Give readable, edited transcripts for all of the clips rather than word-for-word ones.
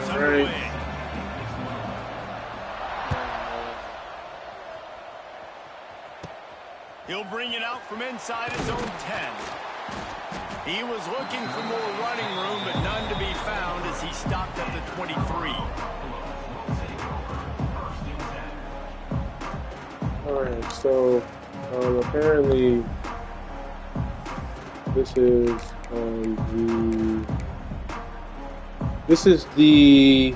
gets underway. He'll bring it out from inside his own 10. He was looking for more running room, but none to be found as he stopped at the 23. All right, so apparently this is the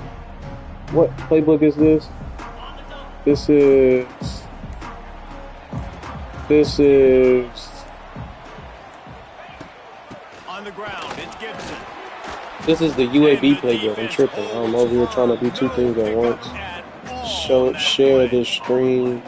what playbook is this? This is on the ground. It's Gibson. This is the UAB playbook. I'm tripping. I don't know if we were trying to do two things at once. Share this stream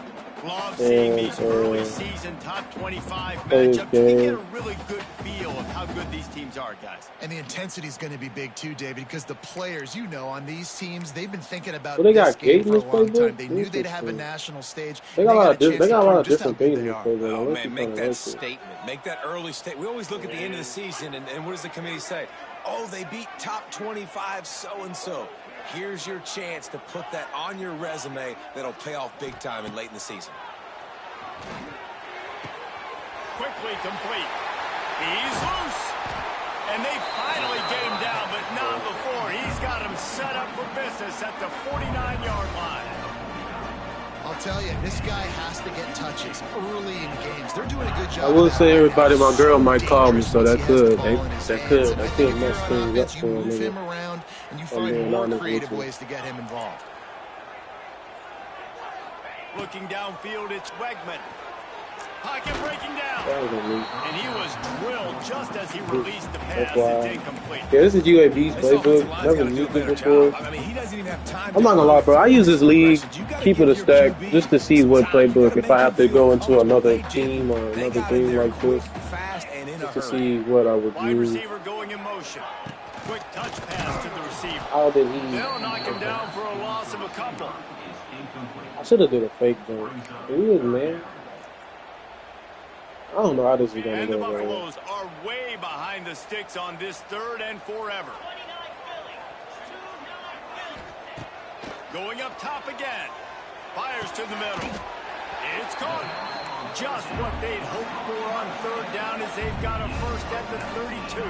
and early season top 25 play this matchup. You get a game. really good feel of how good these teams are, guys. And the intensity is going to be big too, David, because the players, you know, on these teams, they've been thinking about Well, they this got game Gate for in a this long time. playbook. They knew they'd have a national stage. They got a lot of chance they got a to lot prove of just how different good things in they this are. playbook. Oh, Unless man, you make kinda that like it. statement. Make that early statement. We always look at the end of the season, and what does the committee say? Oh, they beat top 25 so-and-so. Here's your chance to put that on your resume that'll pay off big time and late in the season. Quickly complete. He's loose. And they finally get him down, but not before. He's got him set up for business at the 49-yard line. I'll tell you, this guy has to get touches early in games. They're doing a good job. I will of that say right everybody, now. my girl might call me, Dangerous so once that he has the could ball in his hands. I think could if mess you're on things up offense, for you a move him nigga. around, and you I'm find being more honest with creative you. ways to get him involved. Looking downfield, it's Wegman. Pocket breaking down. That was on me. And he was drilled just as he released the pass. That's why. It's incomplete. Yeah, this is UAB's This offensive playbook. line's Never gotta do a used it better before. job. I mean, he doesn't even have time I'm to not gonna lie, bro. I use this league, keep it a stack, just to see what playbook. If I have to go into another team or another team like this, fast and in a just to hurry. see what I would Wide use. receiver going in motion. Quick touch pass to the receiver. How did he? They'll knock him down for a loss of a couple. I should have did a fake jump. He was man. I don't know how this is gonna And the go, bro. Buffaloes are way behind the sticks on this third and forever. Going up top again. Fires to the middle. It's caught. Just what they'd hoped for on third down as they've got a first at the 32.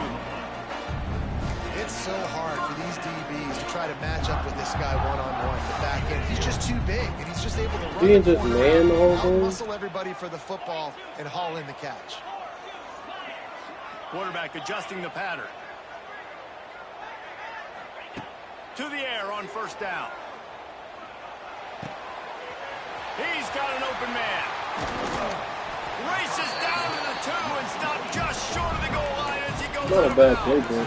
It's so hard for these DBs to try to match up with this guy one-on-one. The back end, he's just too big, and he's just able to run He ain't the just corner man the whole out, game. muscle everybody for the football, and haul in the catch. Quarterback adjusting the pattern. To the air on first down. He's got an open man. Races down to the 2 and stopped just short of the goal line as he goes Not a out of bad bounds. play, bro.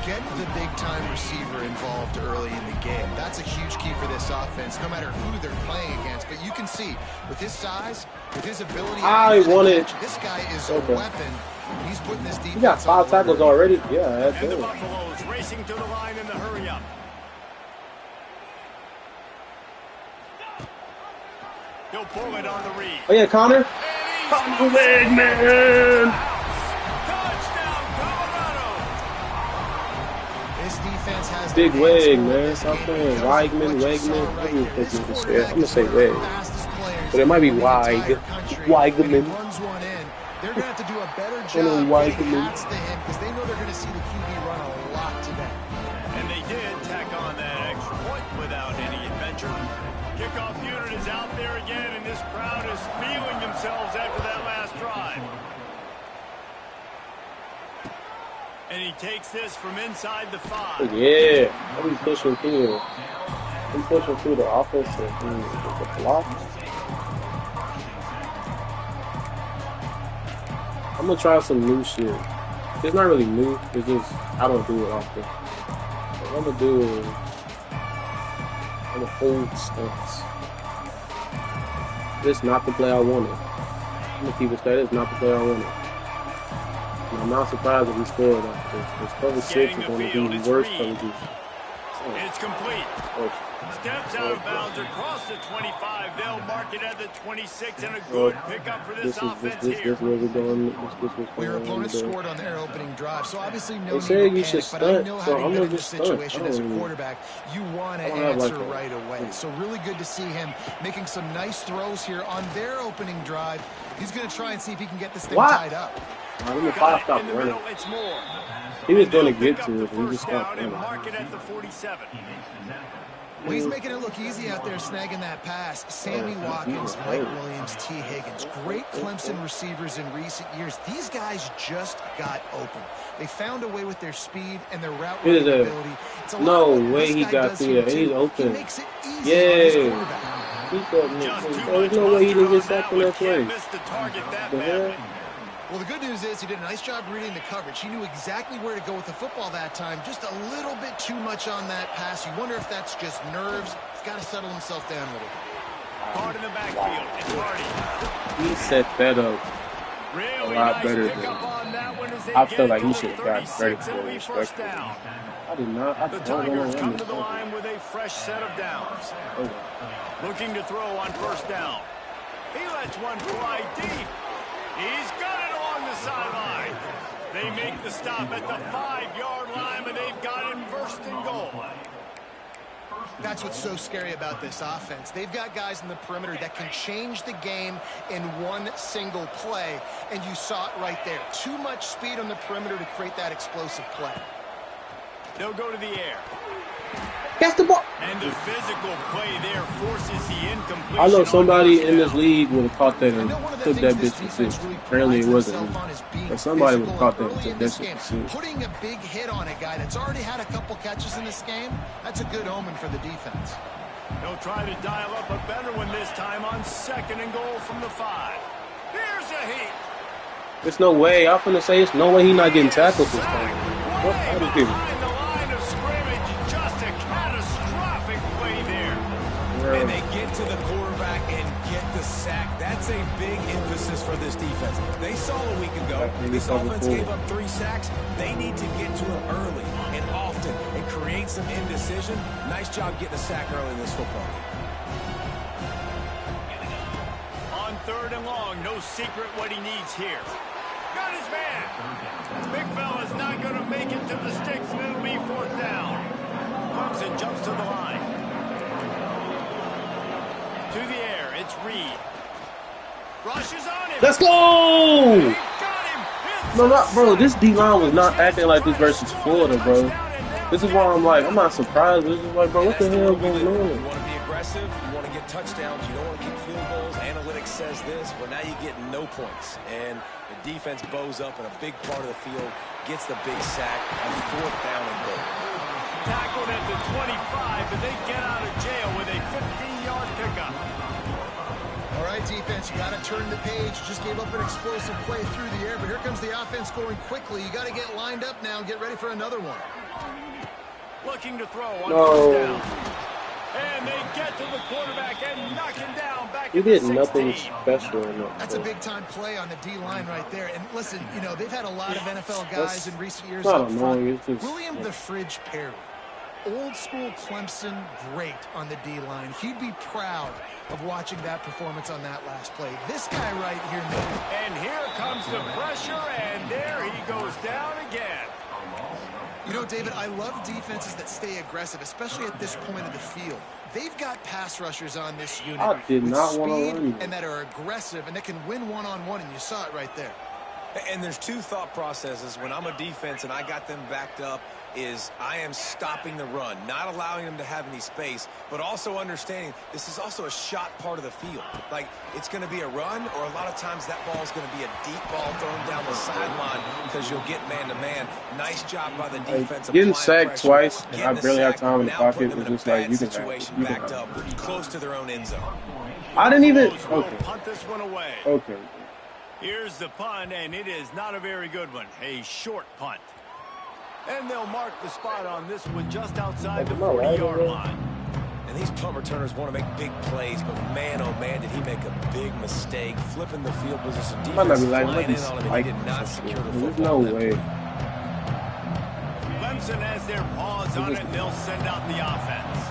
Get the big-time receiver involved early in the game. That's a huge key for this offense, no matter who they're playing against. But you can see, with his size, with his ability, this guy is a weapon. He's putting this defense. He got 5 tackles already. Yeah, that's And the it. Buffaloes racing to the line in the hurry-up. He'll pull it on the read. Oh yeah, Connor. Connor Wegman. Touchdown, Colorado. This defense has Big the Weg, hands full man. this Stop game playing because of Weigman, what you saw Wegman. right I'm there. This gonna quarterback say is one of Weg. the fastest players But it might be in the Weig. entire country. Weigman. And he runs one in. They're going to have to do a better know job Weigman. getting hats to him because they know they're going to see the QB run a lot today. And they did tack on that extra point without any adventure. Kickoff unit is out there again, and this crowd is feeling themselves after that last drive. And he takes this from inside the 5. Yeah, I'm pushing through. I'm pushing through the offensive the block. I'm gonna try some new shit. It's not really new. It's just I don't do it often. What I'm gonna do is I'm gonna hold stunts. This not the play I wanted. I'm gonna keep it straight. It's not the play I wanted. And I'm not surprised if we scored after this. This cover 6 is gonna be worse coverage. It's complete. Steps out of bounds across the 25. They'll mark it at the 26, and a good pickup for this offense here. Your opponent scored on their opening drive, so obviously no need to panic, but I know how to get into a situation as a quarterback. You want to answer right away. So really good to see him making some nice throws here on their opening drive. He's going to try and see if he can get this thing tied up. In the middle, it's more. He was going to get to it, and he just stopped running. Mark it at the 47. Well, he's making it look easy out there, snagging that pass. Sammy Watkins, Mike Williams, T. Higgins. Great Clemson receivers in recent years. These guys just got open. They found a way with their speed and their route running ability. No way he got through there. He's open. He makes it easy on his quarterback. There's no way he didn't get sacked in that play. Well, the good news is he did a nice job reading the coverage. He knew exactly where to go with the football that time. Just a little bit too much on that pass. You wonder if that's just nerves. He's got to settle himself down a little bit. Caught in the backfield. It's Hardy. He set that up a lot better than I feel like he should have got credit for respectfully. I did not. The Tigers come to the line with a fresh set of downs. Looking to throw on first down. He lets one fly deep. He's got it along the sideline. They make the stop at the 5-yard line, but they've got him first and goal. That's what's so scary about this offense. They've got guys in the perimeter that can change the game in one single play, and you saw it right there. Too much speed on the perimeter to create that explosive play. They'll go to the air. Catch the ball. And the physical play there forces the incompletion. I know somebody in this league would have caught that and took that bitch to 6. Apparently it wasn't me. But somebody would have caught that and took that shit to 6. Putting a big hit on a guy that's already had a couple catches in this game, that's a good omen for the defense. They'll try to dial up a better one this time on 2nd and goal from the 5. Here's a heat. There's no way. I'm finna say it's no way he's not getting tackled this time. What out of here? And they get to the quarterback and get the sack. That's a big emphasis for this defense. They saw a week ago, this offense gave up 3 sacks. They need to get to him early and often and create some indecision. Nice job getting a sack early in this football game. On 3rd and long, no secret what he needs here. Got his man. Big fella's not going to make it to the sticks, and it'll be 4th down. Clemson jumps to the line. To the air, it's Reed. Rushes on him. Let's go! No, not bro. This D-line was not acting like this versus Florida, bro. This is why I'm like, I'm not surprised. This is like, bro, what the hell going on? You want to be aggressive. You want to get touchdowns. You don't want to kick field goals. Analytics says this. Well, now you get no points, and the defense bows up in a big part of the field, gets the big sack on 4th down and goal. Tackled at the 25, but they get out of jail with a 15-yard pickup. All right, defense, you got to turn the page. Just gave up an explosive play through the air, but here comes the offense going quickly. You got to get lined up now and get ready for another one. Looking to throw on first down. And they get to the quarterback and knock him down back He at the did 16. nothing special in that. That's a big-time play on the D-line right there. And listen, you know, they've had a lot of NFL guys in recent years up front. William the Fridge Perry. Old school Clemson, great on the D-line. He'd be proud of watching that performance on that last play. This guy right here, and here comes the pressure, and there he goes down again. You know, David, I love defenses that stay aggressive, especially at this point of the field. They've got pass rushers on this unit I did not want to run and that are aggressive and that can win one-on-one, and you saw it right there. And there's 2 thought processes when I'm a defense and I got them backed up is I am stopping the run, not allowing them to have any space, but also understanding this is also a shot part of the field. Like, it's going to be a run, or a lot of times that ball is going to be a deep ball thrown down the sideline because you'll get man-to-man. Nice job by the defense. Getting sacked twice, and I barely have time in the pocket. It's just like, you can situation backed up close to their own end zone. I didn't even... Okay. Punt this one away. Okay. Here's the punt, and it is not a very good one. A short punt. And they'll mark the spot on this one just outside the 40-yard line. And these punt returners want to make big plays, but man, oh man, did he make a big mistake. Flipping the field position. Defense flying in on him, and he did not secure the football. There's no way. Clemson has their paws on it, and they'll send out the offense.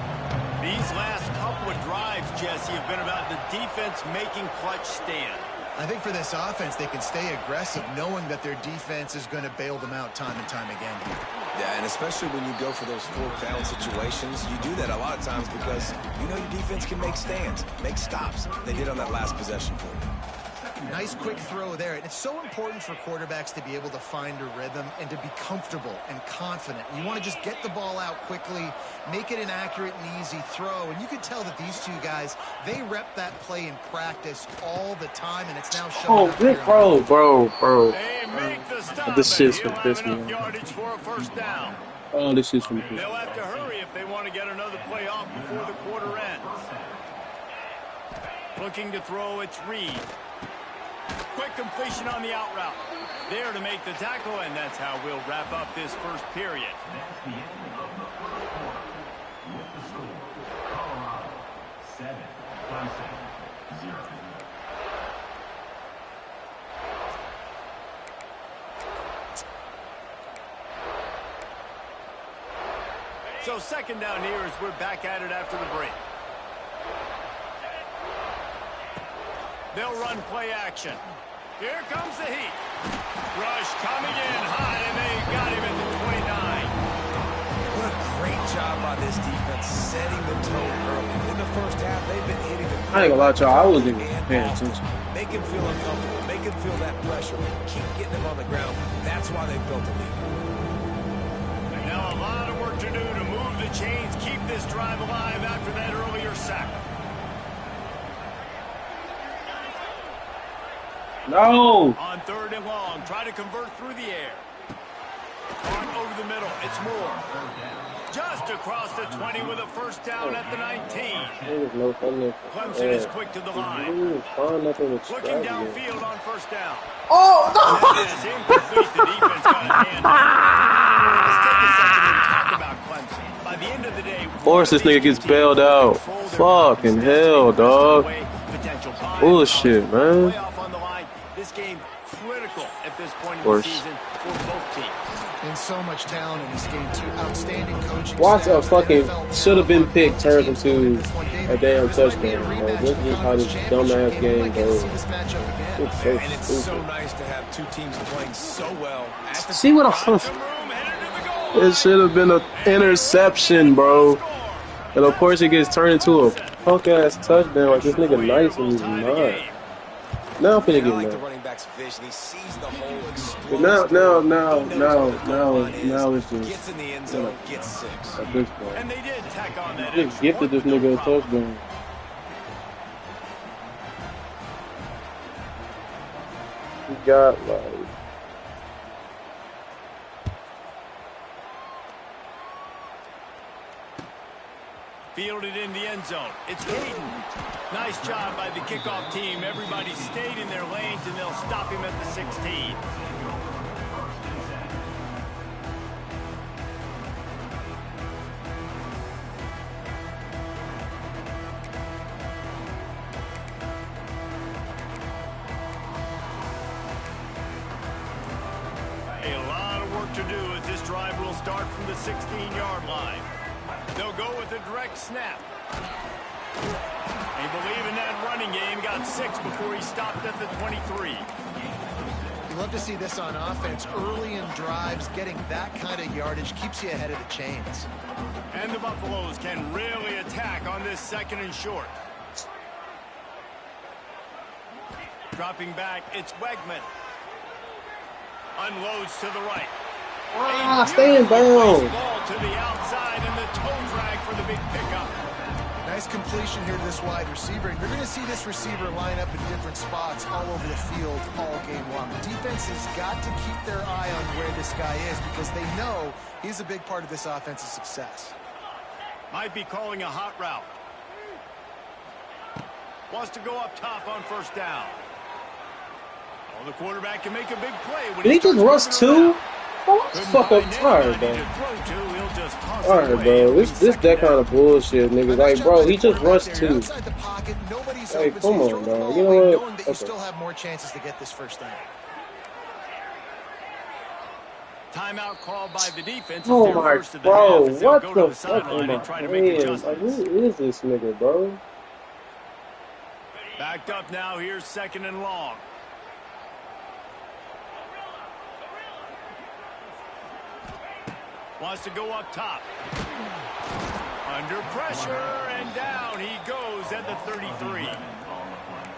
These last couple of drives, Jesse, have been about the defense making clutch stand. I think for this offense, they can stay aggressive knowing that their defense is going to bail them out time and time again. Yeah, and especially when you go for those fourth down situations, you do that a lot of times because you know your defense can make stands, make stops. They did on that last possession for you. Nice quick throw there. And it's so important for quarterbacks to be able to find a rhythm and to be comfortable and confident. You want to just get the ball out quickly, make it an accurate and easy throw. And you can tell that these two guys, they rep that play in practice all the time, and it's now showing up here. Bro. They make the stop, This shit's and gonna he'll piss have me enough off. yardage for a first down. Oh, this shit's gonna piss me They'll off. have to hurry if they want to get another play off before the quarter ends. Looking to throw, it's Reed. Quick completion on the out route. There to make the tackle, and that's how we'll wrap up this first period. So second down here as we're back at it after the break. They'll run play action. Here comes the heat. Rush coming in hot, and they got him at the 29. What a great job by this defense setting the tone early. In the first half, they've been hitting the I ain't gonna lie to y'all, I wasn't even paying attention. Make him feel uncomfortable. Make him feel that pressure. Keep getting him on the ground. That's why they've built a lead. Now a lot of work to do to move the chains, keep this drive alive after that earlier sack. No! On third and long, try to convert through the air. On over the middle, it's Moore. Just across the 20 with a first down at the 19. Clemson is quick to the line. Looking downfield on first down. Oh, no! That is incomplete. The defense got a hand on it. Let's take a second and talk about Clemson. By the end of the day, Of course this nigga gets bailed out. Fucking hell, dog. Bullshit, man. Playoff on the line. This game critical at this point in the season for both teams. And so much talent in this game, too. Outstanding coaching. Watch a fucking should have been picked turns into a damn touchdown. Bro. This is how this dumbass game goes. It's so And it's so stupid. nice to have two teams playing so well. See what I'm It should have been an interception, bro. And of course it gets turned into a punk ass touchdown. Like this nigga nice and he's not. Now I'm finna get like the mad. running back's vision. He sees the hole But explode. now it's Gets just in the end zone, gets 6. at this point. And they did tack on that. Just gifted this nigga a touchdown. He got like Fielded in the end zone. It's Caden. Nice job by the kickoff team. Everybody stayed in their lanes, and they'll stop him at the 16. A lot of work to do as this drive will start from the 16-yard line. They'll go with a direct snap. They believe in that running game. Got 6 before he stopped at the 23. You love to see this on offense. Early in drives, getting that kind of yardage keeps you ahead of the chains. And the Buffaloes can really attack on this second and short. Dropping back, it's Wegman. Unloads to the right. stay in bounds. Ball to the outside and the toe drag for the big pickup. Nice completion here to this wide receiver. And you're going to see this receiver line up in different spots all over the field all game long. The defense has got to keep their eye on where this guy is because they know he's a big part of this offense's success. Might be calling a hot route. Wants to go up top on first down. Oh, the quarterback can make a big play. When Did he just rush two? Oh, fuck up tired, bro. Alright, bro. This that kind of bullshit, nigga. Like, bro, he just rushed two. Hey, come on, bro. You know what? You still have more chances to get this first down. Timeout called by the defense. Oh my, bro, what the fuck am I playing? Like, who is this nigga, bro? Backed up now. Here's 2nd and long. Wants to go up top. Under pressure, and down he goes at the 33.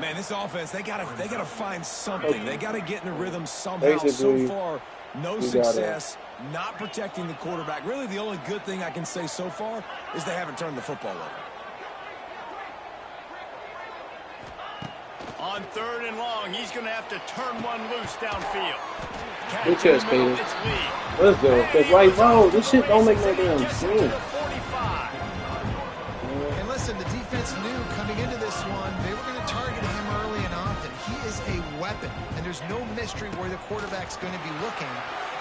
Man, this offense, they gotta find something. They gotta get in a rhythm somehow. So far, no success, not protecting the quarterback. Really, the only good thing I can say so far is they haven't turned the football over. On 3rd and long, he's going to have to turn one loose downfield. Good chest, baby. Let's go. Because, like, bro, this shit don't make no damn sense. And listen, the defense knew coming into this one, they were going to target him early and often. He is a weapon, and there's no mystery where the quarterback's going to be looking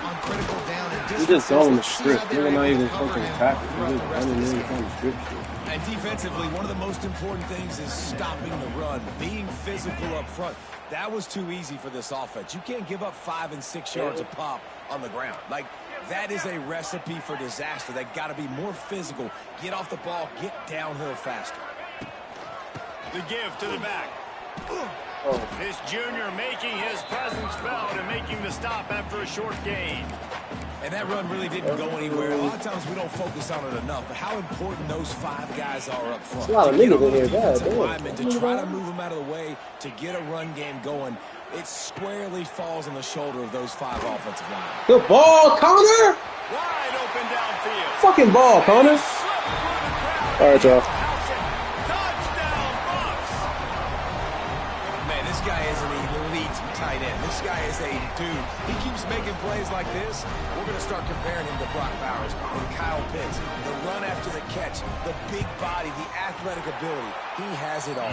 on critical down and distance. He just going the script. They're not even fucking tackle. He's just running in on the script shit. And defensively, one of the most important things is stopping the run, being physical up front. That was too easy for this offense. You can't give up 5 and 6 yards a pop on the ground. Like, that is a recipe for disaster. They got to be more physical, get off the ball, get downhill faster. The give to the back. This junior making his presence felt and making the stop after a short gain. And that run really didn't go anywhere. A lot of times we don't focus on it enough, but how important those 5 guys are up front. There's a lot of niggas in here, to try to move them out of the way, to get a run game going, it squarely falls on the shoulder of those 5 offensive linemen. Good ball, Connor! Wide open downfield. Fucking ball, Connor. All right, y'all. Tight end. This guy is a dude. He keeps making plays like this. We're going to start comparing him to Brock Bowers and Kyle Pitts. The run after the catch, the big body, the athletic ability. He has it all.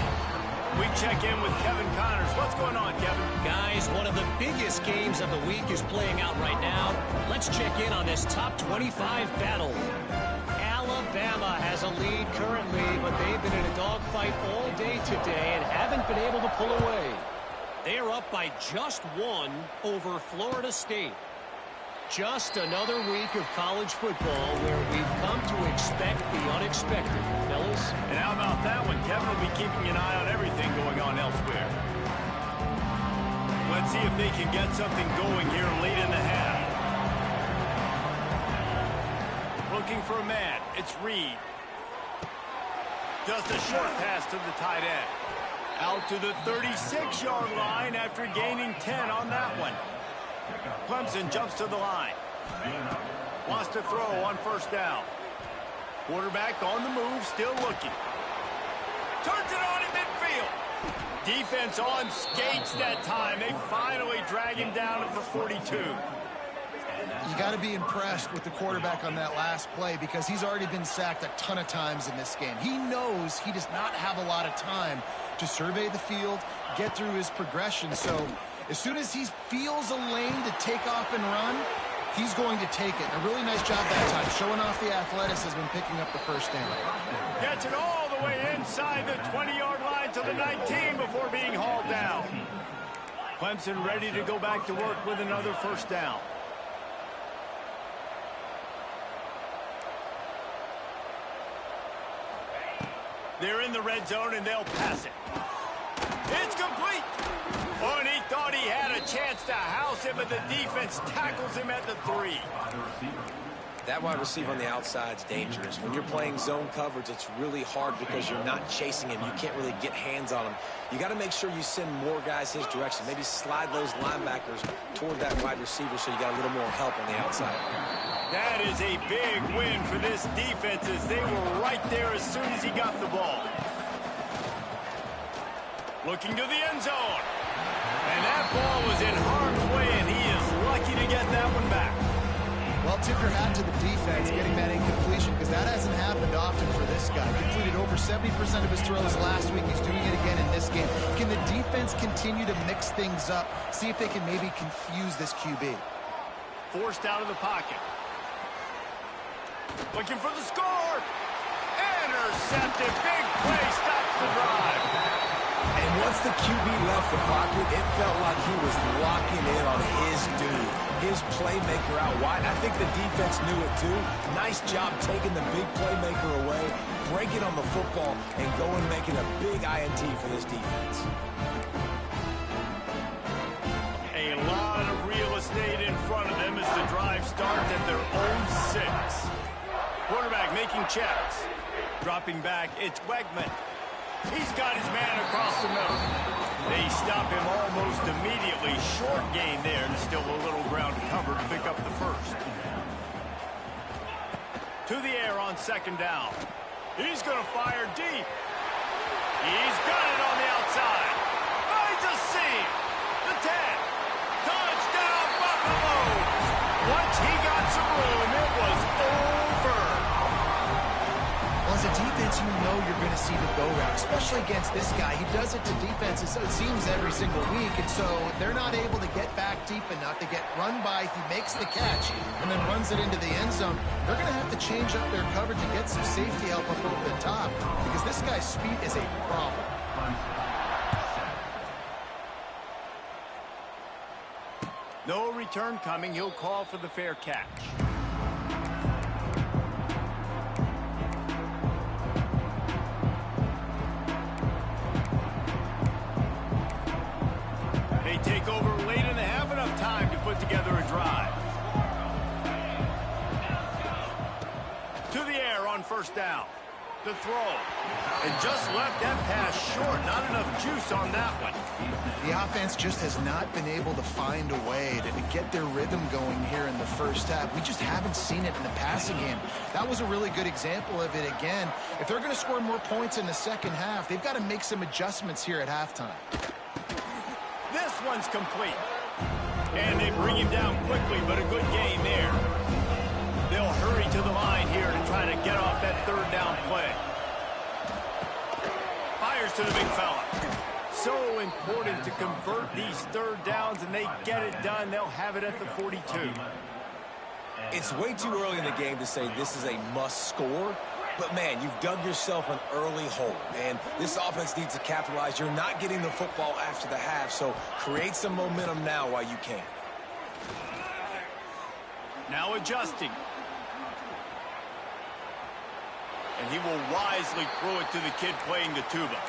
We check in with Kevin Connors. What's going on, Kevin? Guys, one of the biggest games of the week is playing out right now. Let's check in on this top 25 battle. Alabama has a lead currently, but they've been in a dogfight all day today and haven't been able to pull away. They are up by just 1 over Florida State. Just another week of college football where we've come to expect the unexpected, fellas. And how about that one? Kevin will be keeping an eye on everything going on elsewhere. Let's see if they can get something going here late in the half. Looking for a man. It's Reed. Just a short pass to the tight end. Out to the 36-yard line after gaining 10 on that one. Clemson jumps to the line. Wants to throw on 1st down. Quarterback on the move, still looking. Turns it on in midfield. Defense on skates that time. They finally drag him down at the 42. You got to be impressed with the quarterback on that last play because he's already been sacked a ton of times in this game. He knows he does not have a lot of time to survey the field, get through his progression. So as soon as he feels a lane to take off and run, he's going to take it. A really nice job that time, showing off the athleticism and picking up the 1st down. Gets it all the way inside the 20-yard line to the 19 before being hauled down. Clemson ready to go back to work with another 1st down. They're in the red zone, and they'll pass it. It's complete. Oh, and he thought he had a chance to house him, but the defense tackles him at the 3. That wide receiver on the outside is dangerous. When you're playing zone coverage, it's really hard because you're not chasing him. You can't really get hands on him. You got to make sure you send more guys his direction. Maybe slide those linebackers toward that wide receiver so you got a little more help on the outside. That is a big win for this defense as they were right there as soon as he got the ball. Looking to the end zone. And that ball was in harm's way, and he is lucky to get that one back. Well, tip your hat to the defense getting that incompletion because that hasn't happened often for this guy. Completed over 70% of his throws last week. He's doing it again in this game. Can the defense continue to mix things up? See if they can maybe confuse this QB. Forced out of the pocket. Looking for the score. Intercepted. Big play stops the drive. And once the QB left the pocket, it felt like he was locking in on his dude, his playmaker out wide. I think the defense knew it too. Nice job taking the big playmaker away, breaking on the football, and going making a big INT for this defense. A lot of real estate in front of them as the drive starts at their own 6. Quarterback making checks. Dropping back, it's Wegman. He's got his man across the middle. They stop him almost immediately. Short gain there, and still a little ground to cover to pick up the first. To the air on 2nd down. He's going to fire deep. He's got it on the outside. Finds a seam. The 10. Touchdown, Buffalo! Once he got some room, it was over. Well, as a defense, you know you're going to see the go route, especially against this guy. He does it to defenses, it seems, every single week, and so they're not able to get back deep enough to get run by. He makes the catch and then runs it into the end zone. They're going to have to change up their coverage and get some safety help up over the top because this guy's speed is a problem. No return coming. He'll call for the fair catch. They take over late in the half, enough time to put together a drive. To the air on 1st down. The throw. And just left that pass short. Not enough juice on that one. The offense just has not been able to find a way to get their rhythm going here in the first half. We just haven't seen it in the passing game. That was a really good example of it again. If they're going to score more points in the second half, they've got to make some adjustments here at halftime. This one's complete. And they bring him down quickly, but a good gain there. They'll hurry to the line here to try to get off that 3rd down play. Fires to the big fella. So important to convert these 3rd downs, and they get it done. They'll have it at the 42. It's way too early in the game to say this is a must score. But, man, you've dug yourself an early hole, and this offense needs to capitalize. You're not getting the football after the half, so create some momentum now while you can. Now adjusting. And he will wisely throw it to the kid playing the tuba.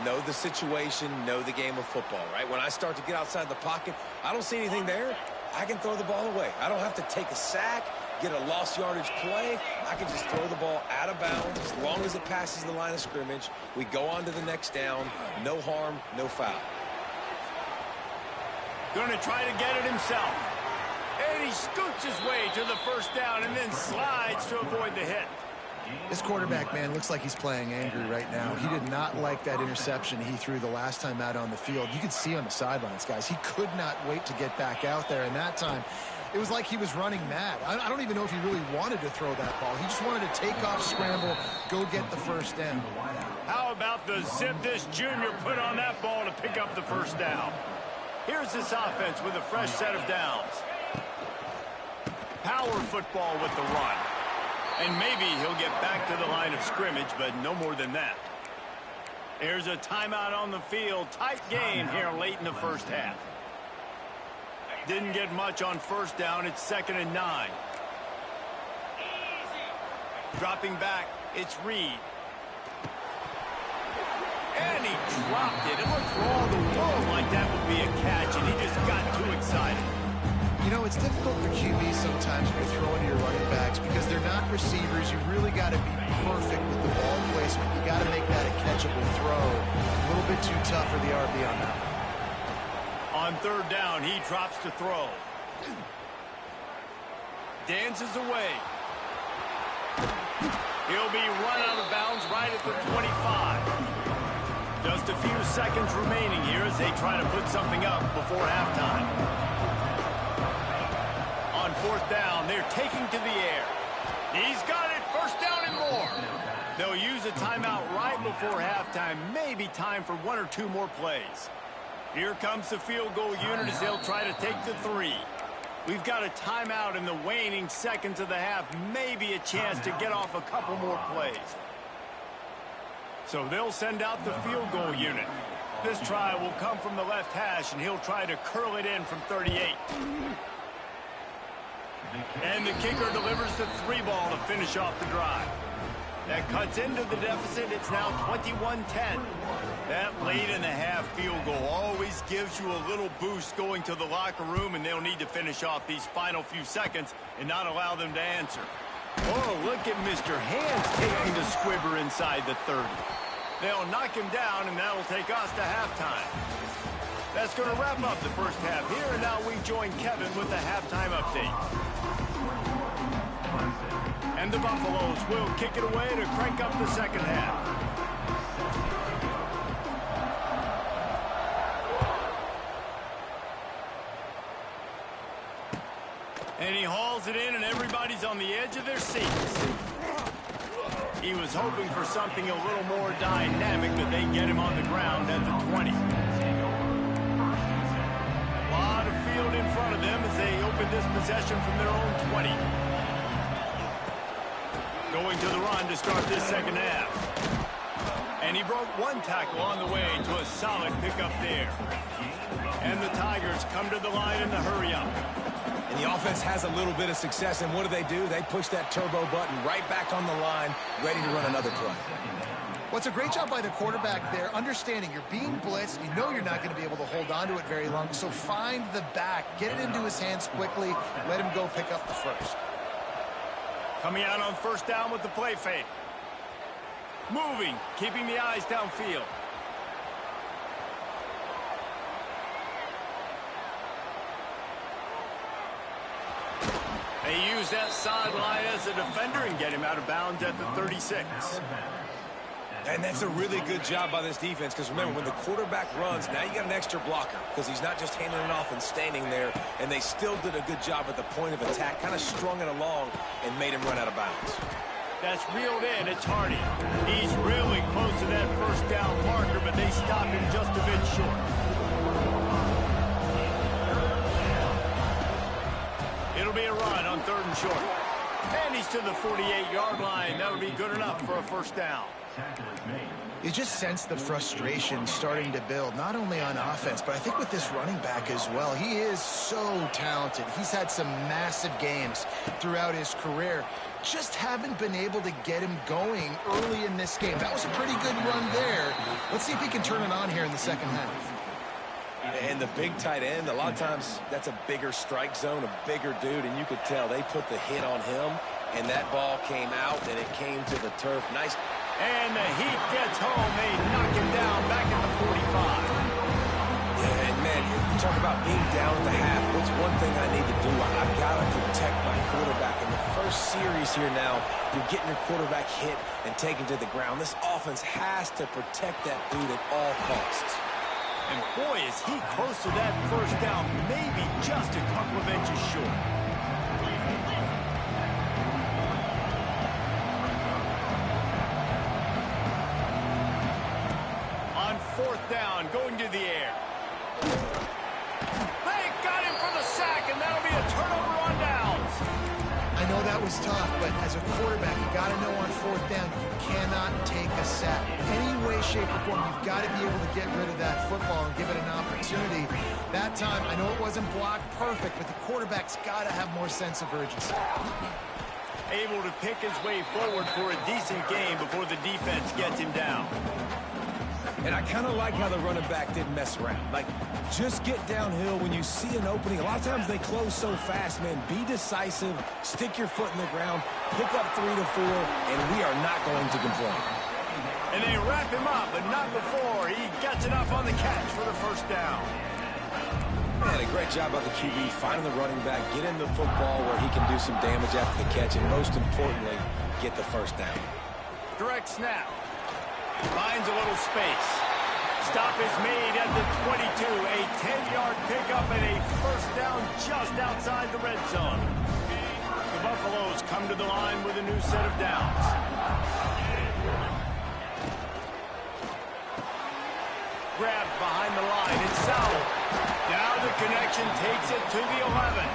Know the situation, know the game of football, right? When I start to get outside the pocket, I don't see anything there. I can throw the ball away. I don't have to take a sack, get a lost yardage play. I can just throw the ball out of bounds as long as it passes the line of scrimmage. We go on to the next down. No harm, no foul. Going to try to get it himself. And he scoots his way to the 1st down and then slides to avoid the hit. This quarterback, man, looks like he's playing angry right now. He did not like that interception he threw the last time out on the field. You could see on the sidelines, guys. He could not wait to get back out there, and that time it was like he was running mad. I don't even know if he really wanted to throw that ball. He just wanted to take off, scramble, go get the 1st down. How about the zip this junior put on that ball to pick up the 1st down? Here's this offense with a fresh set of downs. Power football with the run. And maybe he'll get back to the line of scrimmage, but no more than that. There's a timeout on the field. Tight game here late in the 1st half. Didn't get much on 1st down. It's 2nd and 9. Dropping back, it's Reed. And he dropped it. It looked for all the world like that would be a catch, and he just got too excited. You know, it's difficult for QBs sometimes when you're throwing to your running backs because they're not receivers. You really got to be perfect with the ball placement. You got to make that a catchable throw. A little bit too tough for the RB on that one. On 3rd down, he drops to throw. Dances away. He'll be run out of bounds right at the 25. Just a few seconds remaining here as they try to put something up before halftime. On 4th down, they're taking to the air. He's got it, 1st down and more. They'll use a timeout right before halftime. Maybe time for 1 or 2 more plays. Here comes the field goal unit as they'll try to take the 3. We've got a timeout in the waning seconds of the half. Maybe a chance to get off a couple more plays. So they'll send out the field goal unit. This try will come from the left hash, and he'll try to curl it in from 38. And the kicker delivers the 3-ball to finish off the drive. That cuts into the deficit. It's now 21-10. That late-in-the-half field goal always gives you a little boost going to the locker room, and they'll need to finish off these final few seconds and not allow them to answer. Oh, look at Mr. Hands taking the squibber inside the 30. They'll knock him down, and that'll take us to halftime. That's going to wrap up the first half here, and now we join Kevin with the halftime update. And the Buffaloes will kick it away to crank up the second half. And he hauls it in, and everybody's on the edge of their seats. He was hoping for something a little more dynamic, but they get him on the ground at the 20. A lot of field in front of them as they open this possession from their own 20. Going to the run to start this second half. And he broke one tackle on the way to a solid pickup there. And the Tigers come to the line in the hurry-up. And the offense has a little bit of success, and what do? They push that turbo button right back on the line, ready to run another play. Well, it's a great job by the quarterback there, understanding you're being blitzed. You know you're not going to be able to hold on to it very long, so find the back, get it into his hands quickly, let him go pick up the first. Coming out on first down with the play fake. Moving, keeping the eyes downfield. They use that sideline as a defender and get him out of bounds at the 36. And that's a really good job by this defense, because remember, when the quarterback runs, now you got an extra blocker, because he's not just handing it off and standing there, and they still did a good job at the point of attack, kind of strung it along and made him run out of bounds. That's reeled in. It's Hardy. He's really close to that first down marker, but they stop him just a bit short. It'll be a run on 3rd and short. And he's to the 48-yard line. That'll be good enough for a first down. You just sense the frustration starting to build, not only on offense, but I think with this running back as well. He is so talented. He's had some massive games throughout his career. Just haven't been able to get him going early in this game. That was a pretty good run there. Let's see if he can turn it on here in the second half. And the big tight end, a lot of times that's a bigger strike zone, a bigger dude, and you could tell they put the hit on him, and that ball came out, and it came to the turf. Nice. And the Heat gets home. They knock him down back at the 45. Yeah, and man, you talk about being down at the half. What's one thing I need to do? I've got to protect my quarterback. In the first series here now, you're getting your quarterback hit and taken to the ground. This offense has to protect that dude at all costs. And boy, is he close to that first down, maybe just a couple of inches short. On 4th down, going to the air. They got him for the sack, and that'll be a turnover on downs. I know that was tough, but as a quarterback, you got to know on 4th down, you cannot take a sack. Any way, shape, or form, you've got to be able to get rid of that football and give it an opportunity. That time, I know it wasn't blocked perfect, but the quarterback's got to have more sense of urgency. Able to pick his way forward for a decent game before the defense gets him down. And I kind of like how the running back didn't mess around. Like, just get downhill when you see an opening. A lot of times they close so fast, man. Be decisive, stick your foot in the ground, pick up 3 to 4, and we are not going to complain. And they wrap him up, but not before he gets enough on the catch for the first down. Man, a great job by the QB, finding the running back, get in the football where he can do some damage after the catch, and most importantly, get the first down. Direct snap. Finds a little space. Stop is made at the 22. A 10-yard pickup and a first down just outside the red zone. The Buffaloes come to the line with a new set of downs. Grabbed behind the line. It's Sauer. Now the connection takes it to the 11.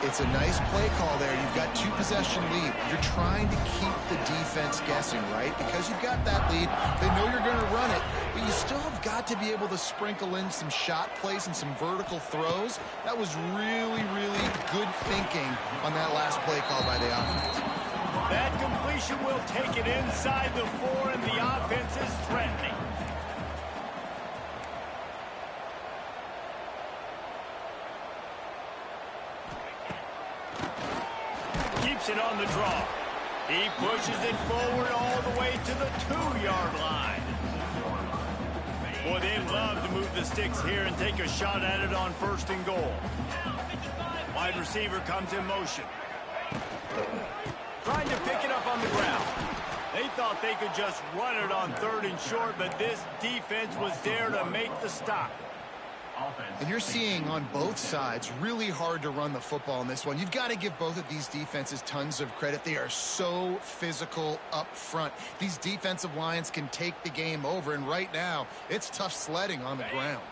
It's a nice play call there. You've got 2-possession lead. You're trying to keep the defense guessing, right? Because you've got that lead. They know you're going to run it, but you still have got to be able to sprinkle in some shot plays and some vertical throws. That was really, really good thinking on that last play call by the offense. That completion will take it inside the 4, and the offense is threatening. Keeps it on the draw. He pushes it forward all the way to the 2-yard line. Boy, they'd love to move the sticks here and take a shot at it on 1st and goal. Wide receiver comes in motion. Trying to pick it up on the ground. They thought they could just run it on 3rd and short, but this defense was there to make the stop. And you're seeing on both sides really hard to run the football in this one. You've got to give both of these defenses tons of credit. They are so physical up front. These defensive lines can take the game over, and right now it's tough sledding on the ground.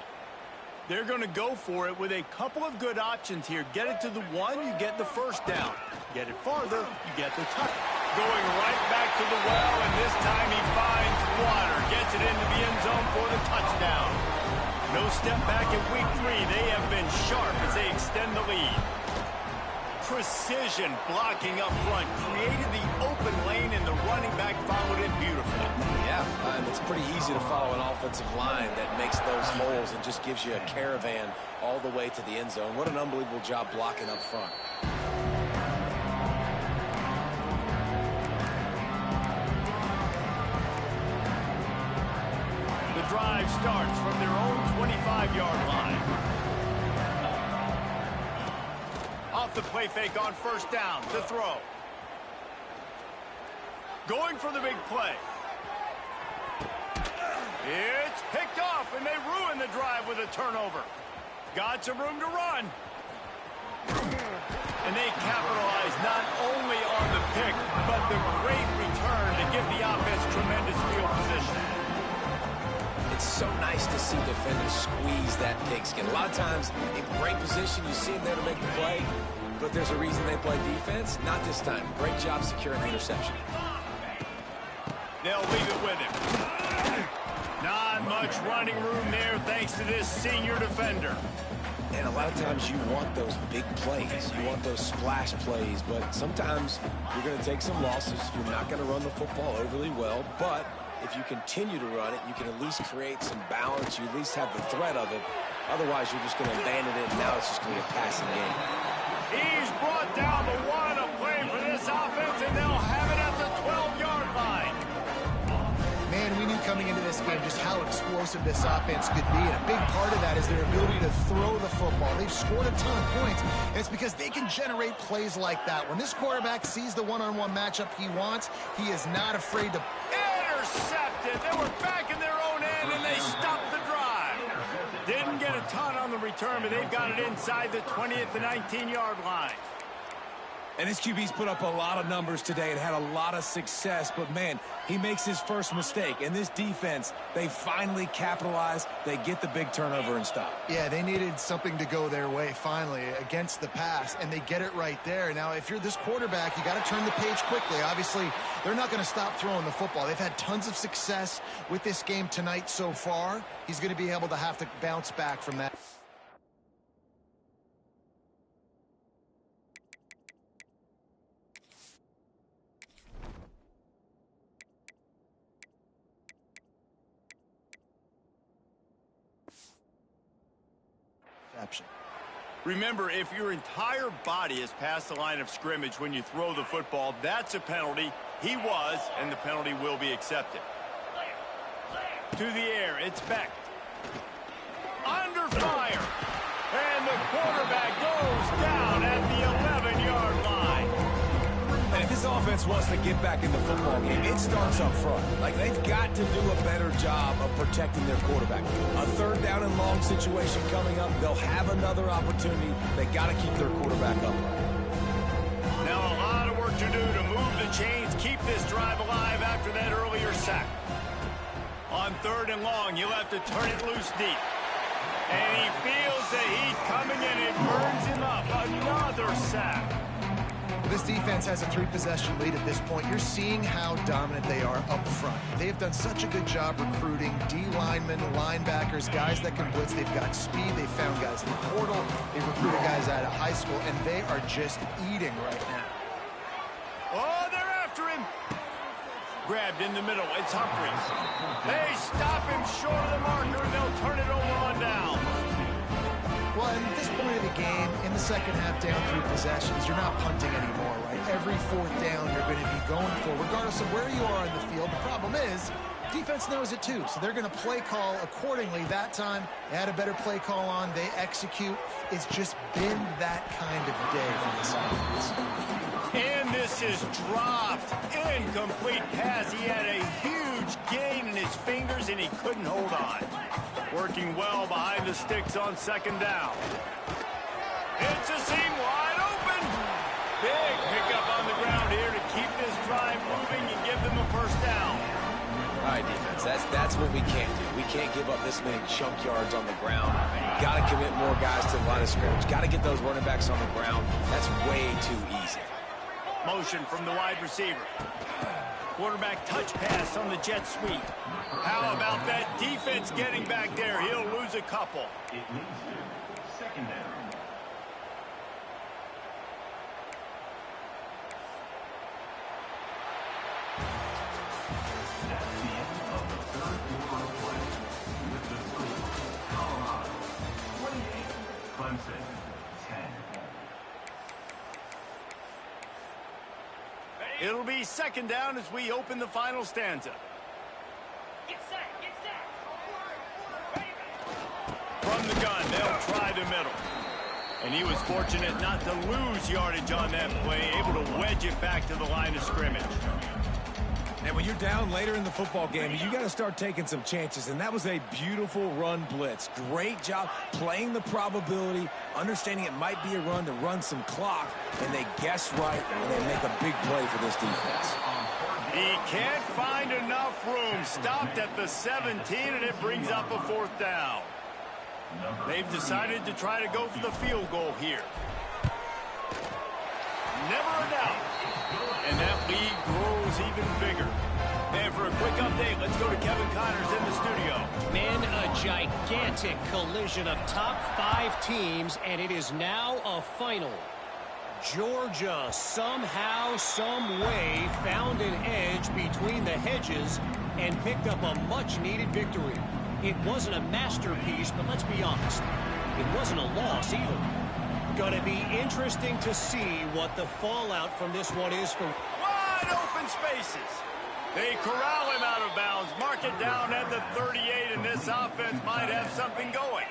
They're going to go for it with a couple of good options here. Get it to the 1, you get the 1st down. Get it farther, you get the touch. Going right back to the well, and this time he finds water. Gets it into the end zone for the touchdown. No step back in week 3. They have been sharp as they extend the lead. Precision blocking up front. Created the open lane, and the running back followed it beautifully. Yeah, it's pretty easy to follow an offensive line that makes those holes and just gives you a caravan all the way to the end zone. What an unbelievable job blocking up front. The drive starts from their own 25-yard line. Off the play fake on 1st down. The throw. Going for the big play. It's picked off, and they ruin the drive with a turnover. Got some room to run. And they capitalize not only on the pick, but the great return to give the offense tremendous field position. It's so nice to see defenders squeeze that pigskin. A lot of times, in great position, you see them there to make the play, but there's a reason they play defense. Not this time. Great job securing the interception. They'll leave it with him. Not much running room there thanks to this senior defender. And a lot of times you want those big plays. You want those splash plays, but sometimes you're going to take some losses. You're not going to run the football overly well, but if you continue to run it, you can at least create some balance. You at least have the threat of it. Otherwise, you're just going to abandon it, and now it's just going to be a passing game. He's brought down the 1 to play for this offense, and they'll have it at the 12-yard line. Man, we knew coming into this game just how explosive this offense could be, and a big part of that is their ability to throw the football. They've scored a ton of points, and it's because they can generate plays like that. When this quarterback sees the one-on-one matchup he wants, he is not afraid to... Intercepted. They were back in their own end, and they stopped the drive. Didn't get a ton on the return, but they've got it inside the 20 at the 19-yard line. And this QB's put up a lot of numbers today and had a lot of success, but man, he makes his first mistake. And this defense, they finally capitalize. They get the big turnover and stop. Yeah, they needed something to go their way finally against the pass, and they get it right there. Now, if you're this quarterback, you got to turn the page quickly. Obviously, they're not going to stop throwing the football. They've had tons of success with this game tonight so far. He's going to be able to have to bounce back from that. Remember, if your entire body is past the line of scrimmage when you throw the football, that's a penalty. He was, and the penalty will be accepted. To the air, it's Beck. Under fire. And the quarterback goes down at the 11-yard line. And if this offense wants to get back in the football game, it starts up front. Like, they've got to do a better job of protecting their quarterback. A 3rd down and long situation coming up. They'll have another opportunity. They got to keep their quarterback upright. Now a lot of work to do to move the chains, keep this drive alive after that earlier sack. On 3rd and long, you'll have to turn it loose deep. And he feels the heat coming and it burns him up. Another sack. This defense has a 3-possession lead at this point. You're seeing how dominant they are up front. They've done such a good job recruiting D-linemen, linebackers, guys that can blitz. They've got speed. They found guys in the portal. They've recruited guys out of high school, and they are just eating right now. Oh, they're after him. Grabbed in the middle. It's Humphries. They stop him short of the marker, and they'll turn it over on down. Well, at this point of the game, in the second half, down 3 possessions, you're not punting anymore, right? Every 4th down you're going to be going for, regardless of where you are in the field. The problem is, defense knows it too, so they're going to play call accordingly. That time, they had a better play call on. They execute. It's just been that kind of day for this offense. And this is dropped. Incomplete pass. He had a huge gain in his fingers, and he couldn't hold on. Working well behind the sticks on 2nd down. It's a seam wide open. Big pickup on the ground here to keep this drive moving and give them a 1st down. All right, defense, that's what we can't do. We can't give up this many chunk yards on the ground. Got to commit more guys to the line of scrimmage. Got to get those running backs on the ground. That's way too easy. Motion from the wide receiver. Quarterback touch pass on the jet sweep. How about that defense getting back there? He'll lose a couple. It leaves him 2nd down. That's the end of the 3rd quarter of play. With the score, Colorado 28, Clemson 10. It'll be 2nd down as we open the final stanza. Get set, get set. From the gun, they'll try the middle. And he was fortunate not to lose yardage on that play, able to wedge it back to the line of scrimmage. And when you're down later in the football game, you got to start taking some chances. And that was a beautiful run blitz. Great job playing the probability, understanding it might be a run to run some clock, and they guess right, and they make a big play for this defense. He can't find enough room. Stopped at the 17, and it brings up a 4th down. They've decided to try to go for the field goal here. Never a doubt. And that lead grows even bigger. And for a quick update, let's go to Kevin Connors in the studio. Man, a gigantic collision of top 5 teams, and it is now a final. Georgia somehow, some way found an edge between the hedges and picked up a much-needed victory. It wasn't a masterpiece, but let's be honest, it wasn't a loss either. Going to be interesting to see what the fallout from this one is for Wide open spaces. They corral him out of bounds, mark it down at the 38, and this offense might have something going.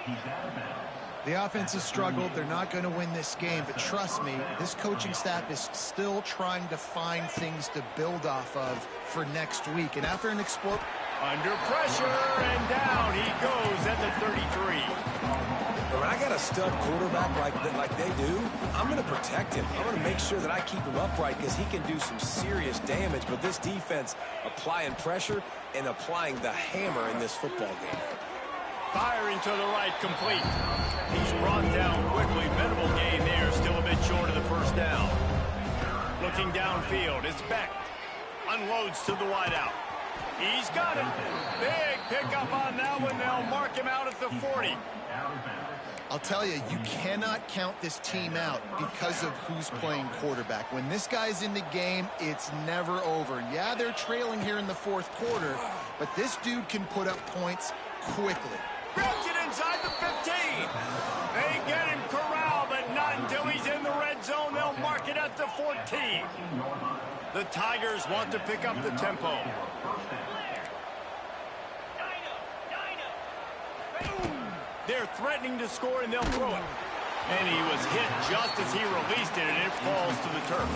The offense has struggled. They're not going to win this game, but trust me, this coaching staff is still trying to find things to build off of for next week. And after an explode... Under pressure, and down he goes at the 33. But when I got a stud quarterback like they do, I'm going to protect him. I'm going to make sure that I keep him upright because he can do some serious damage. But this defense applying pressure and applying the hammer in this football game. Firing to the right, complete. He's brought down quickly. Minimal gain there, still a bit short of the 1st down. Looking downfield, it's Beck. Unloads to the wideout. He's got it. Big pickup on that one. They'll mark him out at the 40. I'll tell you, you cannot count this team out because of who's playing quarterback. When this guy's in the game, it's never over. Yeah, they're trailing here in the 4th quarter, but this dude can put up points quickly. Grabs it inside the 15. They get him corralled, but not until he's in the red zone. They'll mark it at the 14. The Tigers want to pick up the tempo. They're threatening to score, and they'll throw it. And he was hit just as he released it, and it falls to the turf.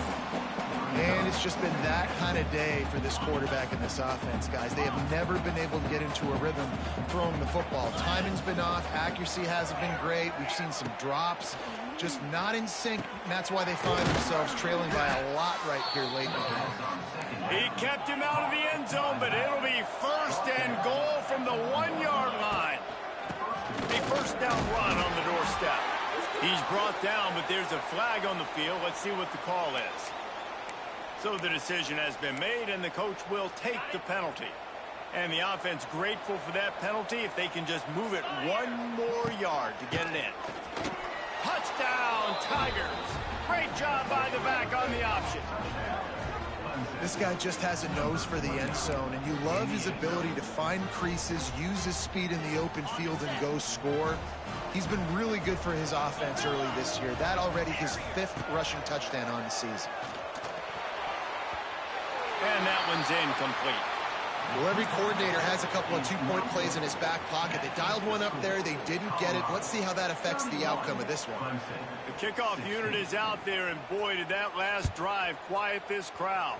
And it's just been that kind of day for this quarterback and this offense, guys. They have never been able to get into a rhythm throwing the football. Timing's been off. Accuracy hasn't been great. We've seen some drops. Just not in sync, and that's why they find themselves trailing by a lot right here late in the game. He kept him out of the end zone, but it'll be 1st and goal from the 1-yard line. A first down run on the doorstep. He's brought down, but there's a flag on the field. Let's see what the call is. So the decision has been made, and the coach will take the penalty. And the offense grateful for that penalty if they can just move it one more yard to get it in. Touchdown, Tigers. Great job by the back on the option. This guy just has a nose for the end zone, and you love his ability to find creases, use his speed in the open field, and go score. He's been really good for his offense early this year. That already his 5th rushing touchdown on the season. And that one's incomplete. Well, every coordinator has a couple of two-point plays in his back pocket. They dialed one up there. They didn't get it. Let's see how that affects the outcome of this one. The kickoff unit is out there, and boy, did that last drive quiet this crowd.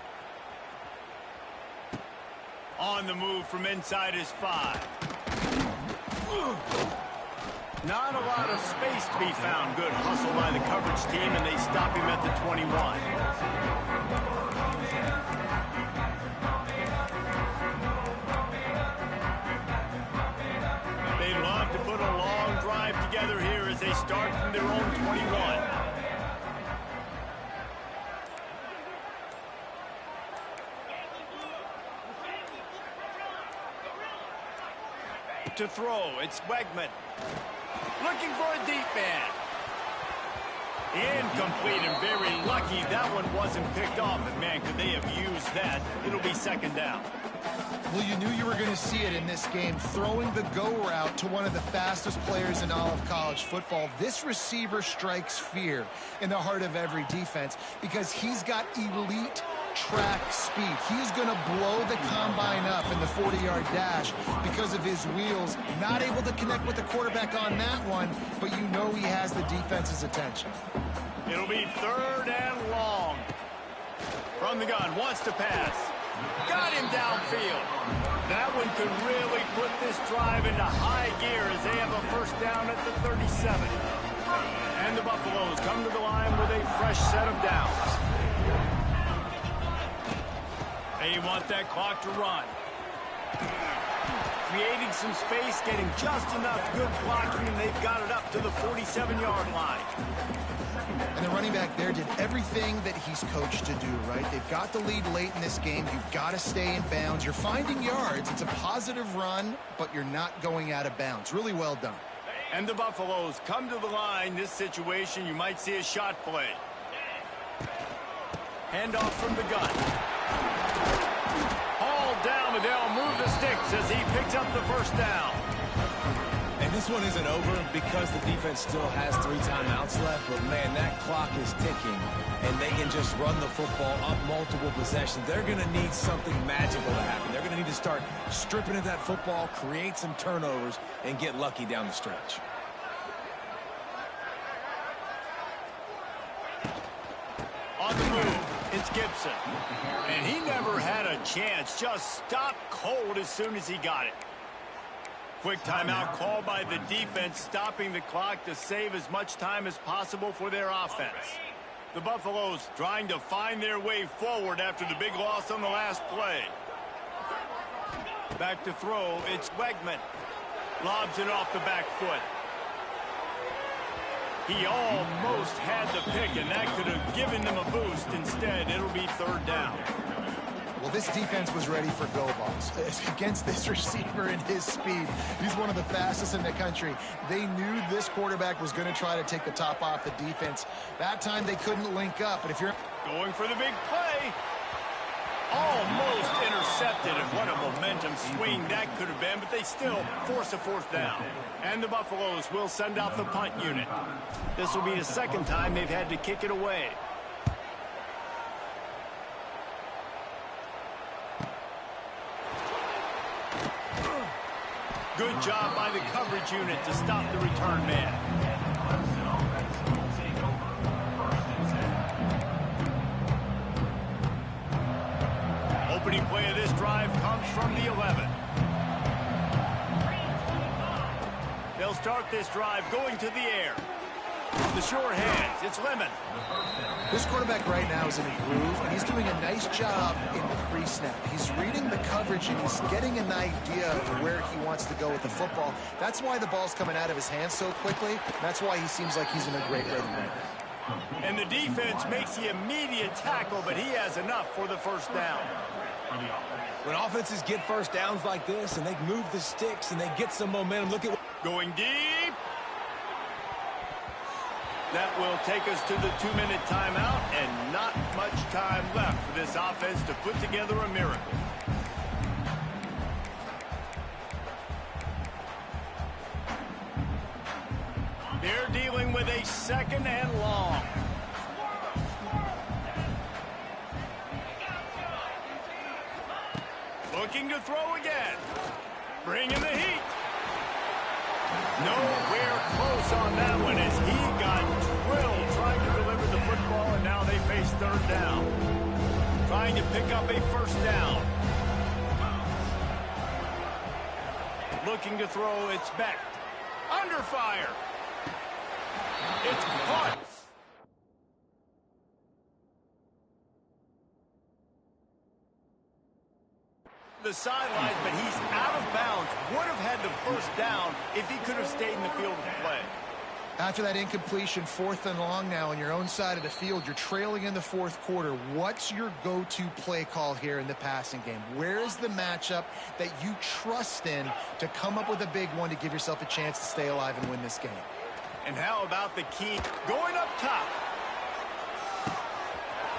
On the move from inside his 5. Not a lot of space to be found. Good hustle by the coverage team, and they stop him at the 21. They'd love to put a long drive together here as they start from their own 21. To throw, it's Wegman. Looking for a deep man. Incomplete, and very lucky that one wasn't picked off. And man, could they have used that? It'll be second down. Well, you knew you were going to see it in this game. Throwing the go route to one of the fastest players in all of college football. This receiver strikes fear in the heart of every defense because he's got elite track speed. He's going to blow the combine up in the 40-yard dash because of his wheels. Not able to connect with the quarterback on that one, but you know he has the defense's attention. It'll be 3rd and long. From the gun, wants to pass. Got him downfield. That one could really put this drive into high gear as they have a first down at the 37. And the Buffaloes come to the line with a fresh set of downs. They want that clock to run. Creating some space, getting just enough good blocking, and they've got it up to the 47-yard line. And the running back there did everything that he's coached to do, right? They've got the lead late in this game. You've got to stay in bounds. You're finding yards. It's a positive run, but you're not going out of bounds. Really well done. And the Buffaloes come to the line. This situation, you might see a shot play. Handoff from the gun. Hauled down, but they'll move the sticks as he picks up the first down. And this one isn't over because the defense still has 3 timeouts left. But, man, that clock is ticking, and they can just run the football up multiple possessions. They're going to need something magical to happen. They're going to need to start stripping at that football, create some turnovers, and get lucky down the stretch. On the move, it's Gibson. And he never had a chance. Just stopped cold as soon as he got it. Quick timeout called by the defense, stopping the clock to save as much time as possible for their offense. The Buffaloes trying to find their way forward after the big loss on the last play. Back to throw, it's Wegman. Lobs it off the back foot. He almost had the pick, and that could have given them a boost. Instead, it'll be 3rd down. Well, this defense was ready for go balls against this receiver and his speed. He's one of the fastest in the country. They knew this quarterback was going to try to take the top off the defense. That time they couldn't link up. But if you're going for the big play, almost intercepted, and what a momentum swing that could have been, but they still force a 4th down. And the Buffaloes will send out the punt unit. This will be the 2nd time they've had to kick it away. Good job by the coverage unit to stop the return man. Opening play of this drive comes from the 11. They'll start this drive going to the air. The sure hands. It's Lemon. This quarterback right now is in a groove, and he's doing a nice job in the pre-snap. He's reading the coverage, and he's getting an idea of where he wants to go with the football. That's why the ball's coming out of his hands so quickly. That's why he seems like he's in a great rhythm right now. And the defense makes the immediate tackle, but he has enough for the first down. When offenses get first downs like this, and they move the sticks, and they get some momentum, look at... Going deep. That will take us to the 2-minute timeout, and not much time left for this offense to put together a miracle. They're dealing with a 2nd and long. Looking to throw again. Bringing the heat. Nowhere close on that one as he got drilled trying to deliver the football, and now they face 3rd down. Trying to pick up a 1st down. Looking to throw, it's Beck. Under fire. It's caught. The sidelines, but he's out of bounds. Would have had the 1st down if he could have stayed in the field of play. After that incompletion, 4th and long now on your own side of the field, you're trailing in the 4th quarter. What's your go-to play call here in the passing game? Where is the matchup that you trust in to come up with a big one to give yourself a chance to stay alive and win this game? And how about the key going up top?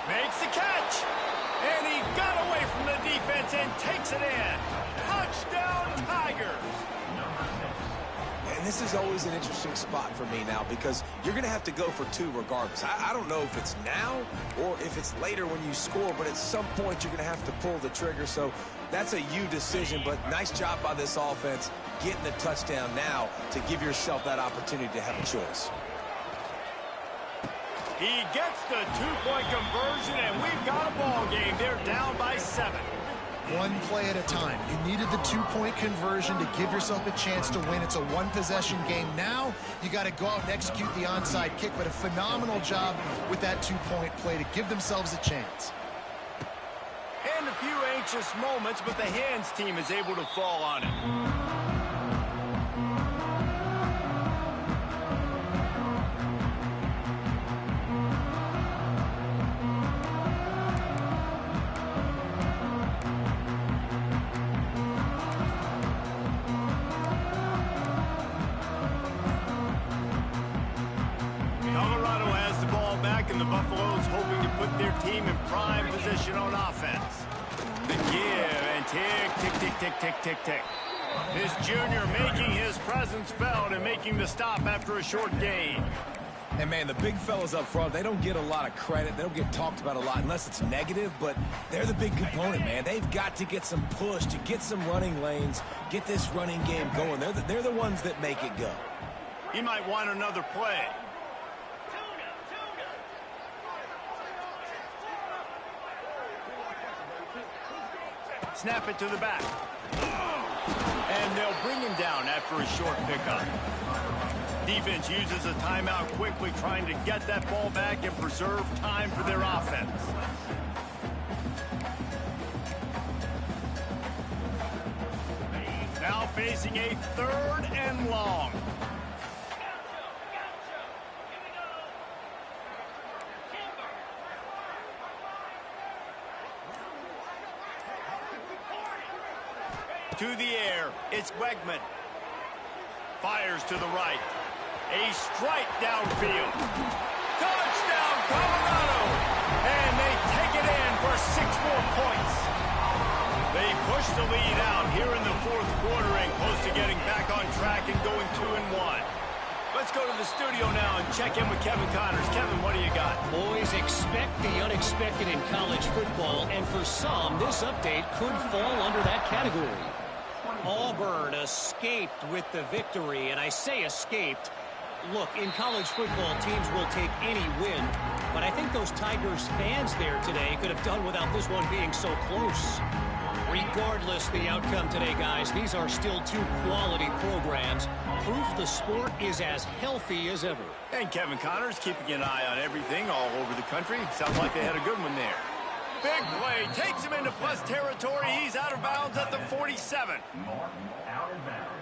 Makes the catch. And he got away from the defense and takes it in. Touchdown, Tigers. And this is always an interesting spot for me now because you're going to have to go for 2 regardless. I don't know if it's now or if it's later when you score, but at some point you're going to have to pull the trigger. So that's a you decision, but nice job by this offense getting the touchdown now to give yourself that opportunity to have a choice. He gets the 2-point conversion, and we've got a ball game. They're down by 7. One play at a time. You needed the 2-point conversion to give yourself a chance to win. It's a 1-possession game. Now you got to go out and execute the onside kick, but a phenomenal job with that 2-point play to give themselves a chance. And a few anxious moments, but the hands team is able to fall on it. And the Buffaloes hoping to put their team in prime position on offense. The give and tick, tick, tick, tick, tick, tick, tick. This junior making his presence felt and making the stop after a short gain. And, man, the big fellas up front, they don't get a lot of credit. They don't get talked about a lot unless it's negative, but they're the big component, man. They've got to get some push, to get some running lanes, get this running game going. They're the ones that make it go. He might want another play. Snap it to the back. And they'll bring him down after a short pickup. Defense uses a timeout quickly, trying to get that ball back and preserve time for their offense. Now facing a 3rd and long. To the air, it's Wegman. Fires to the right. A strike downfield. Touchdown, Colorado! And they take it in for 6 more points. They push the lead out here in the 4th quarter and close to getting back on track and going 2-1. Let's go to the studio now and check in with Kevin Connors. Kevin, what do you got? Boys, expect the unexpected in college football, and for some, this update could fall under that category. Auburn escaped with the victory, and I say escaped. Look, in college football, teams will take any win, but I think those Tigers fans there today could have done without this one being so close. Regardless the outcome today, guys, these are still two quality programs. Proof the sport is as healthy as ever. And Kevin Connors keeping an eye on everything all over the country. Sounds like they had a good one there. Big play. Takes him into plus territory. He's out of bounds at the 47.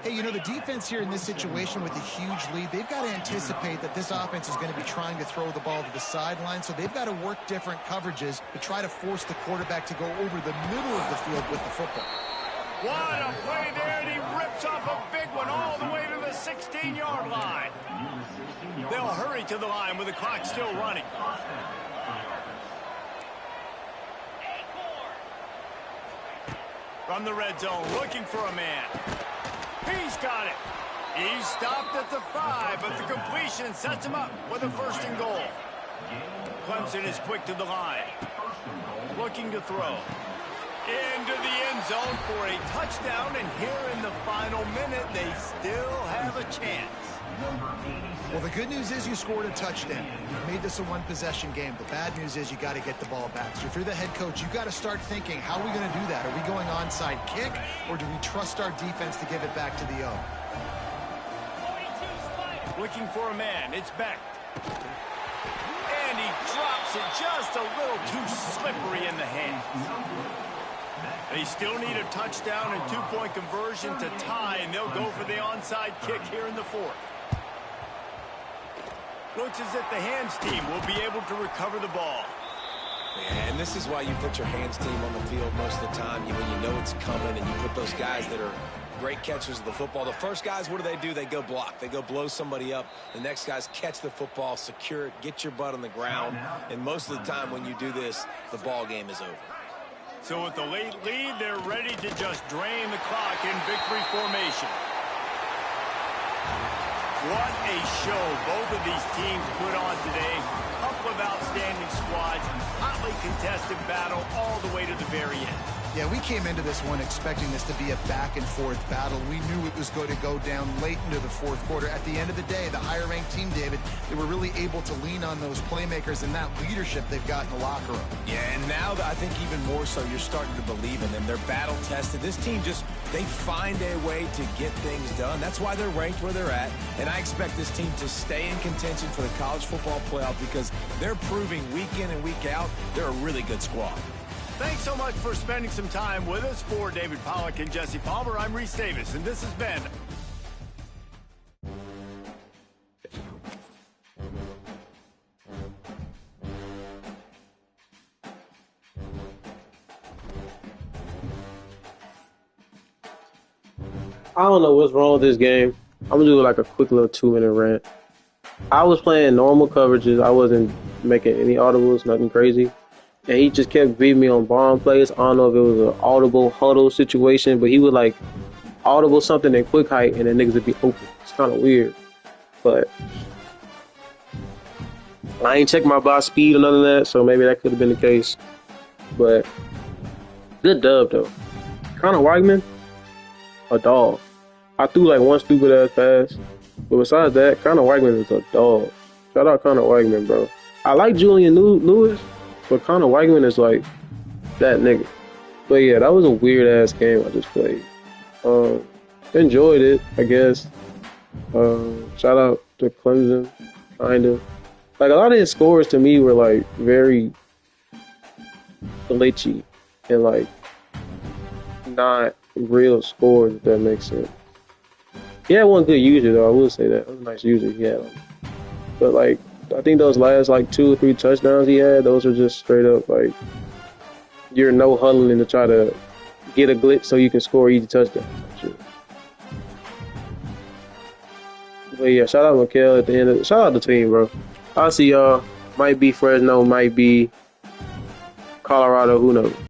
Hey, you know, the defense here in this situation with a huge lead, they've got to anticipate that this offense is going to be trying to throw the ball to the sideline, so they've got to work different coverages to try to force the quarterback to go over the middle of the field with the football. What a play there, and he rips off a big one all the way to the 16-yard line. They'll hurry to the line with the clock still running. From the red zone, looking for a man. He's got it. He's stopped at the 5, but the completion sets him up with a 1st and goal. Clemson is quick to the line. Looking to throw. Into the end zone for a touchdown, and here in the final minute, they still have a chance. Well, the good news is you scored a touchdown. You made this a one-possession game. The bad news is you got to get the ball back. So if you're the head coach, you got to start thinking, how are we going to do that? Are we going onside kick, or do we trust our defense to give it back to the O? Looking for a man. It's Beck. And he drops it just a little too slippery in the hands. They still need a touchdown and 2-point conversion to tie, and they'll go for the onside kick here in the 4th. Looks as if the hands team will be able to recover the ball. Yeah, and this is why you put your hands team on the field most of the time. When you know it's coming, and you put those guys that are great catchers of the football. The first guys, what do? They go block. They go blow somebody up. The next guys catch the football, secure it, get your butt on the ground. And most of the time when you do this, the ball game is over. So with the late lead, they're ready to just drain the clock in victory formation. What a show both of these teams put on today. Couple of outstanding squads, hotly contested battle all the way to the very end. Yeah, we came into this one expecting this to be a back-and-forth battle. We knew it was going to go down late into the 4th quarter. At the end of the day, the higher-ranked team, David, they were really able to lean on those playmakers and that leadership they've got in the locker room. Yeah, and now I think even more so, you're starting to believe in them. They're battle-tested. This team they find a way to get things done. That's why they're ranked where they're at. And I expect this team to stay in contention for the college football playoff because they're proving week in and week out they're a really good squad. Thanks so much for spending some time with us. For David Pollack and Jesse Palmer, I'm Reese Davis, and this has been... I don't know what's wrong with this game. I'm going to do like a quick little 2-minute rant. I was playing normal coverages. I wasn't making any audibles, nothing crazy. And he just kept beating me on bomb plays. I don't know if it was an audible huddle situation, but he would like audible something in quick height and then niggas would be open. It's kind of weird. But I ain't checked my box speed or none of that, so maybe that could have been the case. But good dub though. Connor Weigman, a dog. I threw like one stupid ass pass. But besides that, Connor Weigman is a dog. Shout out Connor Weigman, bro. I like Julian Lewis. But Connor Weigman is like that nigga. But yeah, that was a weird ass game I just played. Enjoyed it, I guess. Shout out to Clemson, kind of. Like a lot of his scores to me were like very glitchy and like not real scores, if that makes sense. He had one good user though, I will say that. That was a nice user he had. But like, I think those last like 2 or 3 touchdowns he had, those were just straight up like you're no huddling to try to get a glitch so you can score easy touchdowns. But yeah, shout out Mikhail at the end of shout out the team, bro. I'll see y'all. Might be Fresno, might be Colorado, who knows.